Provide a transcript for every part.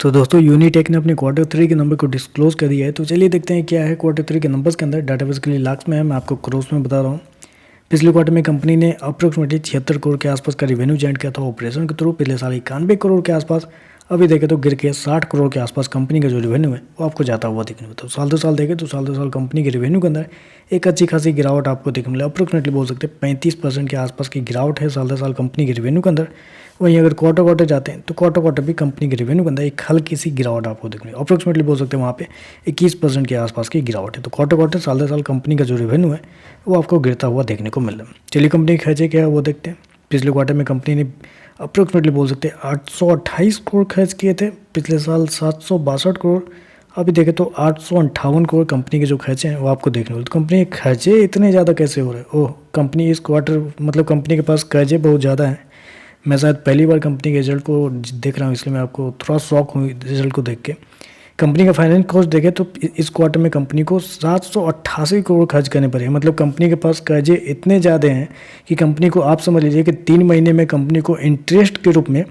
तो दोस्तों यूनिटेक ने अपने Q3 के नंबर को डिस्क्लोज कर दिया है। तो चलिए देखते हैं क्या है Q3 के नंबर्स के अंदर। डाटा बेसिकली लाख्स में है, मैं आपको क्रोर्स में बता रहा हूँ। पिछले क्वार्टर में कंपनी ने अप्रोक्सीमेटली 76 करोड़ के आसपास का रेवेन्यू जनरेट किया था ऑपरेशन के थ्रू। पिछले साल 91 करोड़ के आसपास, अभी देखें तो गिर के 60 करोड़ के आसपास कंपनी का जो रेवेन्यू है वो आपको जाता हुआ देखने को। तो साल दो साल देखें तो साल दो साल कंपनी के रेवेन्यू के अंदर एक अच्छी खासी गिरावट आपको देखने मिला। अप्रोक्सीमेटली बोल सकते हैं 35% के आसपास की गिरावट है साल दो साल कंपनी के रेवेन्यू के अंदर। वहीं अगर क्वार्टर जाते हैं तो क्वार्टर भी कंपनी के रेवेन्यू के अंदर एक हल्की सी गिरावट आपको देखने को। अप्रोक्सीमेटली बोल सकते हैं वहाँ पे 21% के आसपास की गिरावट है। तो क्वार्टर साल दो साल कंपनी का जो रेवेन्यू है वो आपको गिरता हुआ देखने को मिल रहा है। चलिए कंपनी के खर्चे क्या है वो देखते हैं। पिछले क्वार्टर में कंपनी ने अप्रोक्सीमेटली बोल सकते हैं 828 करोड़ खर्च किए थे, पिछले साल 762 करोड़। अभी देखें तो 858 करोड़ कंपनी के जो खर्चे हैं वो आपको देखने को। तो कंपनी के खर्चे इतने ज़्यादा कैसे हो रहे हैं? ओह, कंपनी इस क्वार्टर मतलब कंपनी के पास कर्जे बहुत ज़्यादा हैं। मैं शायद पहली बार कंपनी के रिजल्ट को देख रहा हूँ, इसलिए मैं आपको थोड़ा शॉक हुई रिजल्ट को देख के। कंपनी का फाइनेंस कॉस्ट देखें तो इस क्वार्टर में कंपनी को 788 करोड़ खर्च करने पड़े। मतलब कंपनी के पास कर्जे इतने ज़्यादा हैं कि कंपनी को आप समझ लीजिए कि 3 महीने में कंपनी को इंटरेस्ट के रूप में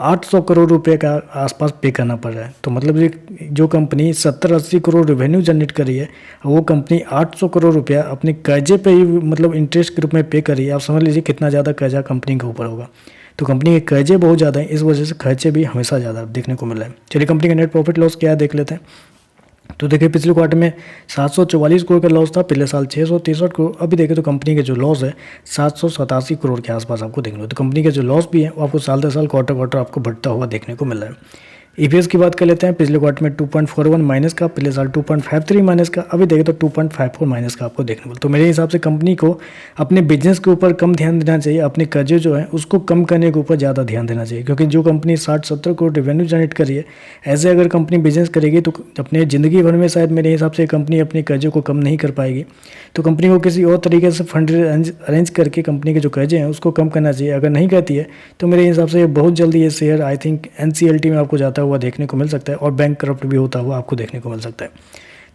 800 करोड़ रुपए का आसपास पे करना पड़ रहा है। तो मतलब ये जो कंपनी 70-80 करोड़ रेवेन्यू जनरेट कर रही है, वो कंपनी 800 करोड़ रुपया अपने कर्जे पे ही मतलब इंटरेस्ट के रूप में पे कर रही है। आप समझ लीजिए कितना ज़्यादा कर्जा कंपनी के ऊपर होगा। तो कंपनी के कर्जे बहुत ज़्यादा हैं, इस वजह से खर्चे भी हमेशा ज़्यादा देखने को मिल रहा है। चलिए कंपनी का नेट प्रॉफिट लॉस क्या है देख लेते हैं। तो देखिए पिछले क्वार्टर में 744 करोड़ का लॉस था, पिछले साल 663 करोड़। अभी देखें तो कंपनी के जो लॉस है 787 करोड़ के आसपास आपको देखने को। तो कंपनी के जो लॉस भी है वो आपको साल दर साल क्वार्टर आपको बढ़ता हुआ देखने को मिल रहा है। ईपीएस की बात कर लेते हैं। पिछले क्वार्टर में 2.41 माइनस का, पिछले साल 2.53 माइनस का, अभी देखें तो 2.54 माइनस का आपको देखने को। तो मेरे हिसाब से कंपनी को अपने बिजनेस के ऊपर कम ध्यान देना चाहिए, अपने कर्जे जो है उसको कम करने के ऊपर ज़्यादा ध्यान देना चाहिए। क्योंकि जो कंपनी 60-70 करोड़ रेवेन्यू जनरेट कर रही है, ऐसे अगर कंपनी बिजनेस करेगी तो अपने ज़िंदगी भर में शायद मेरे हिसाब से कंपनी अपने कर्जे को कम नहीं कर पाएगी। तो कंपनी को किसी और तरीके से फंड अरेंज करके कंपनी के जो कर्जे हैं उसको कम करना चाहिए। अगर नहीं करती है तो मेरे हिसाब से बहुत जल्दी ये शेयर आई थिंक NCLT में आपको जाता हुआ देखने को मिल सकता है और बैंक करप्ट भी होता हुआ आपको देखने को मिल सकता है।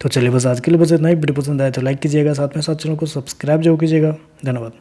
तो चलिए बस आज के लिए बस इतना ही। वीडियो पसंद आया तो लाइक कीजिएगा, साथ में साथ चैनल को सब्सक्राइब जरूर कीजिएगा। धन्यवाद।